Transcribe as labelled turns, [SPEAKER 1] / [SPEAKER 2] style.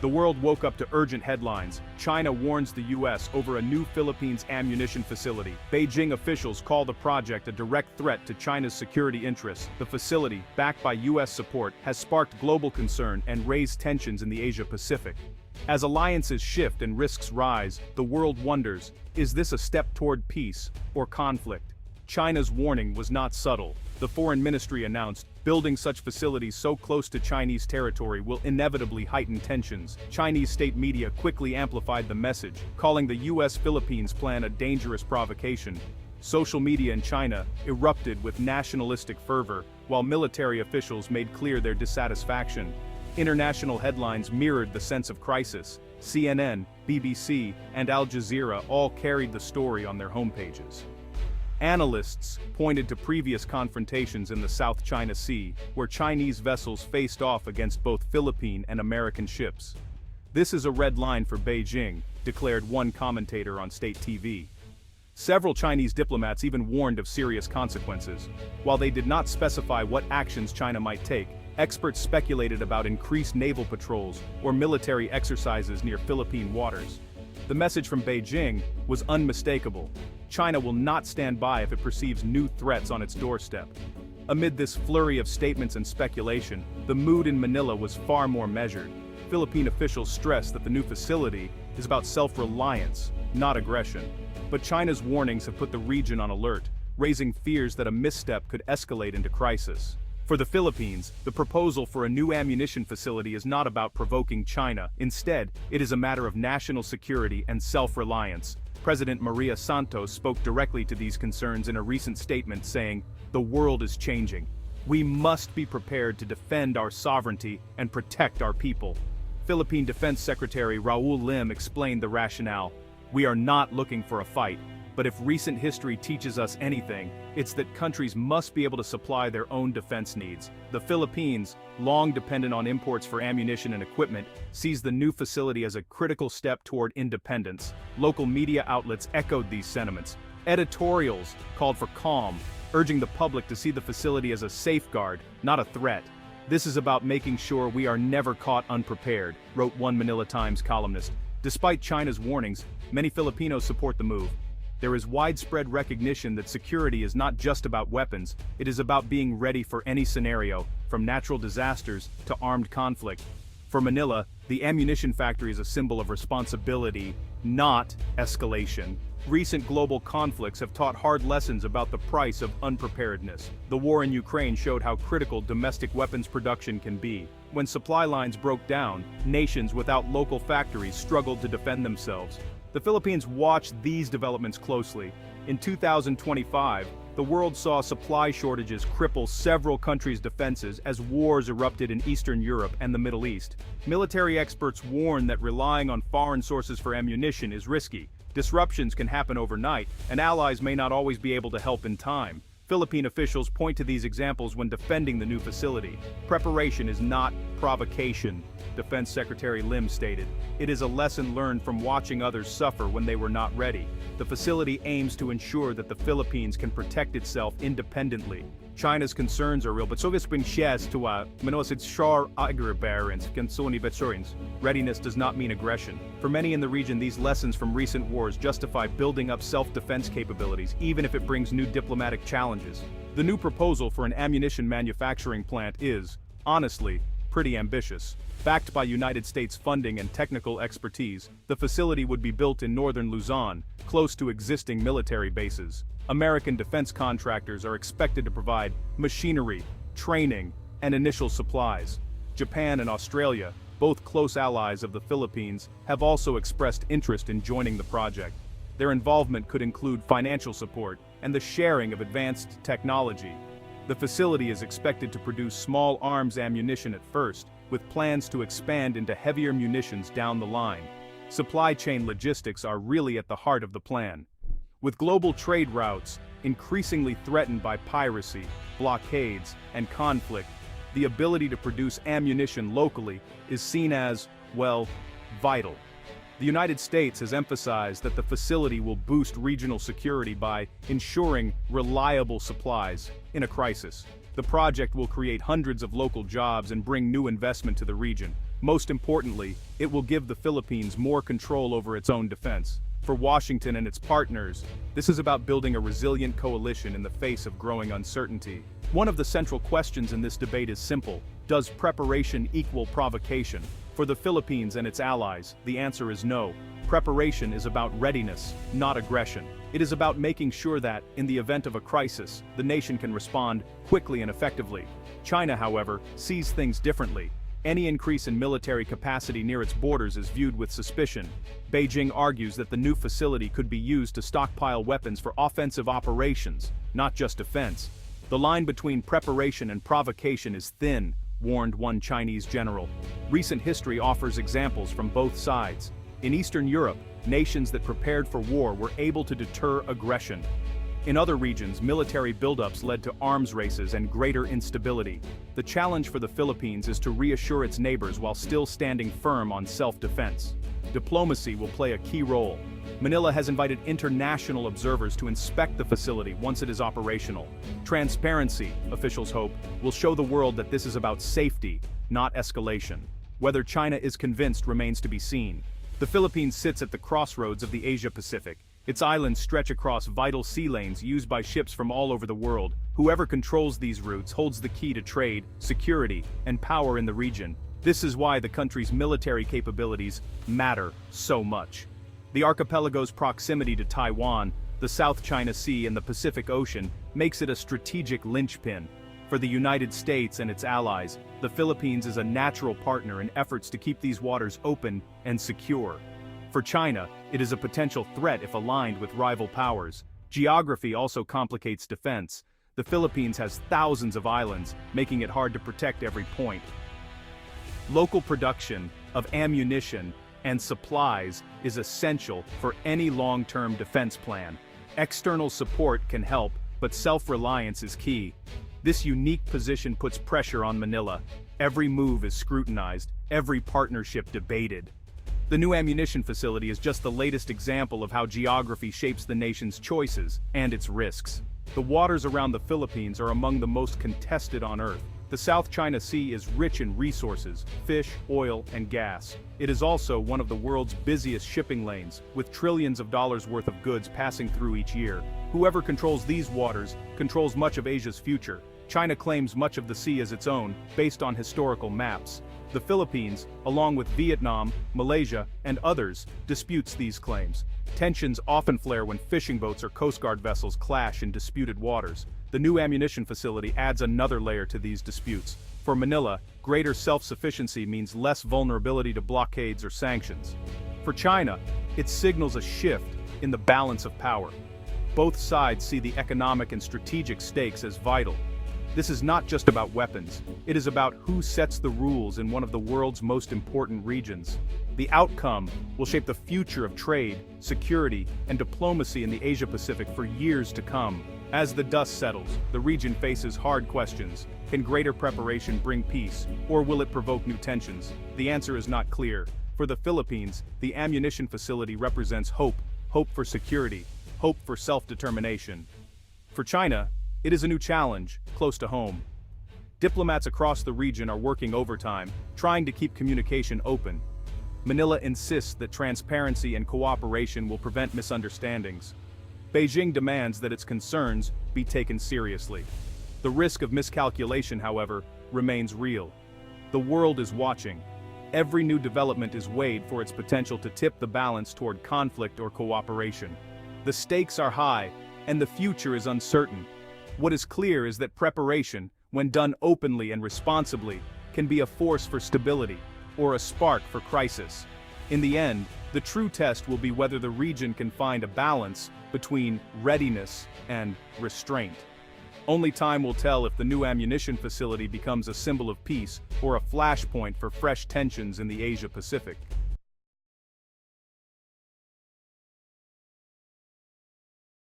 [SPEAKER 1] The world woke up to urgent headlines. China warns the US over a new Philippines ammunition facility. Beijing officials call the project a direct threat to China's security interests. The facility, backed by US support, has sparked global concern and raised tensions in the Asia-Pacific. As alliances shift and risks rise, the world wonders, is this a step toward peace or conflict? China's warning was not subtle. The foreign ministry announced, building such facilities so close to Chinese territory will inevitably heighten tensions. Chinese state media quickly amplified the message, calling the US-Philippines plan a dangerous provocation. Social media in China erupted with nationalistic fervor, while military officials made clear their dissatisfaction. International headlines mirrored the sense of crisis. CNN, BBC, and Al Jazeera all carried the story on their homepages. Analysts pointed to previous confrontations in the South China Sea, where Chinese vessels faced off against both Philippine and American ships. "This is a red line for Beijing," declared one commentator on state TV. Several Chinese diplomats even warned of serious consequences. While they did not specify what actions China might take, experts speculated about increased naval patrols or military exercises near Philippine waters. The message from Beijing was unmistakable. China will not stand by if it perceives new threats on its doorstep. Amid this flurry of statements and speculation, the mood in Manila was far more measured. Philippine officials stressed that the new facility is about self-reliance, not aggression. But China's warnings have put the region on alert, raising fears that a misstep could escalate into crisis. For the Philippines, the proposal for a new ammunition facility is not about provoking China. Instead, it is a matter of national security and self-reliance. President Maria Santos spoke directly to these concerns in a recent statement, saying, "The world is changing. We must be prepared to defend our sovereignty and protect our people." Philippine Defense Secretary Raul Lim explained the rationale. "We are not looking for a fight. But if recent history teaches us anything, it's that countries must be able to supply their own defense needs." The Philippines, long dependent on imports for ammunition and equipment, sees the new facility as a critical step toward independence. Local media outlets echoed these sentiments. Editorials called for calm, urging the public to see the facility as a safeguard, not a threat. "This is about making sure we are never caught unprepared," wrote one Manila Times columnist. Despite China's warnings, many Filipinos support the move. There is widespread recognition that security is not just about weapons, it is about being ready for any scenario, from natural disasters to armed conflict. For Manila, the ammunition factory is a symbol of responsibility, not escalation. Recent global conflicts have taught hard lessons about the price of unpreparedness. The war in Ukraine showed how critical domestic weapons production can be. When supply lines broke down, nations without local factories struggled to defend themselves. The Philippines watched these developments closely. In 2025, the world saw supply shortages cripple several countries' defenses as wars erupted in Eastern Europe and the Middle East. Military experts warn that relying on foreign sources for ammunition is risky. Disruptions can happen overnight, and allies may not always be able to help in time. Philippine officials point to these examples when defending the new facility. "Preparation is not provocation," Defense Secretary Lim stated. "It is a lesson learned from watching others suffer when they were not ready." The facility aims to ensure that the Philippines can protect itself independently. China's concerns are real, but Soviets bring shares to readiness does not mean aggression. For many in the region, these lessons from recent wars justify building up self-defense capabilities, even if it brings new diplomatic challenges. The new proposal for an ammunition manufacturing plant is, honestly, pretty ambitious. Backed by United States funding and technical expertise, the facility would be built in northern Luzon, close to existing military bases. American defense contractors are expected to provide machinery, training, and initial supplies. Japan and Australia, both close allies of the Philippines, have also expressed interest in joining the project. Their involvement could include financial support and the sharing of advanced technology. The facility is expected to produce small arms ammunition at first, with plans to expand into heavier munitions down the line. Supply chain logistics are really at the heart of the plan. With global trade routes increasingly threatened by piracy, blockades, and conflict, the ability to produce ammunition locally is seen as, well, vital. The United States has emphasized that the facility will boost regional security by ensuring reliable supplies in a crisis. The project will create hundreds of local jobs and bring new investment to the region. Most importantly, it will give the Philippines more control over its own defense. For Washington and its partners, this is about building a resilient coalition in the face of growing uncertainty. One of the central questions in this debate is simple: does preparation equal provocation? For the Philippines and its allies, the answer is no. Preparation is about readiness, not aggression. It is about making sure that, in the event of a crisis, the nation can respond quickly and effectively. China, however, sees things differently. Any increase in military capacity near its borders is viewed with suspicion. Beijing argues that the new facility could be used to stockpile weapons for offensive operations, not just defense. The line between preparation and provocation is thin, warned one Chinese general. Recent history offers examples from both sides. In Eastern Europe, nations that prepared for war were able to deter aggression. In other regions, military buildups led to arms races and greater instability. The challenge for the Philippines is to reassure its neighbors while still standing firm on self-defense. Diplomacy will play a key role. Manila has invited international observers to inspect the facility once it is operational. Transparency, officials hope, will show the world that this is about safety, not escalation. Whether China is convinced remains to be seen. The Philippines sits at the crossroads of the Asia-Pacific. Its islands stretch across vital sea lanes used by ships from all over the world. Whoever controls these routes holds the key to trade, security, and power in the region. This is why the country's military capabilities matter so much. The archipelago's proximity to Taiwan, the South China Sea, and the Pacific Ocean makes it a strategic linchpin. For the United States and its allies, the Philippines is a natural partner in efforts to keep these waters open and secure. For China, it is a potential threat if aligned with rival powers. Geography also complicates defense. The Philippines has thousands of islands, making it hard to protect every point. Local production of ammunition and supplies is essential for any long-term defense plan. External support can help, but self-reliance is key. This unique position puts pressure on Manila. Every move is scrutinized, every partnership debated. The new ammunition facility is just the latest example of how geography shapes the nation's choices and its risks. The waters around the Philippines are among the most contested on Earth. The South China Sea is rich in resources, fish, oil, and gas. It is also one of the world's busiest shipping lanes, with trillions of dollars worth of goods passing through each year. Whoever controls these waters controls much of Asia's future. China claims much of the sea as its own, based on historical maps. The Philippines, along with Vietnam, Malaysia, and others, disputes these claims. Tensions often flare when fishing boats or Coast Guard vessels clash in disputed waters. The new ammunition facility adds another layer to these disputes. For Manila, greater self-sufficiency means less vulnerability to blockades or sanctions. For China, it signals a shift in the balance of power. Both sides see the economic and strategic stakes as vital. This is not just about weapons, it is about who sets the rules in one of the world's most important regions. The outcome will shape the future of trade, security, and diplomacy in the Asia-Pacific for years to come. As the dust settles, the region faces hard questions. Can greater preparation bring peace, or will it provoke new tensions? The answer is not clear. For the Philippines, the ammunition facility represents hope for security, hope for self-determination. For China, it is a new challenge, close to home. Diplomats across the region are working overtime, trying to keep communication open. Manila insists that transparency and cooperation will prevent misunderstandings. Beijing demands that its concerns be taken seriously. The risk of miscalculation, however, remains real. The world is watching. Every new development is weighed for its potential to tip the balance toward conflict or cooperation. The stakes are high, and the future is uncertain. What is clear is that preparation, when done openly and responsibly, can be a force for stability, or a spark for crisis. In the end, the true test will be whether the region can find a balance between readiness and restraint. Only time will tell if the new ammunition facility becomes a symbol of peace or a flashpoint for fresh tensions in the Asia-Pacific.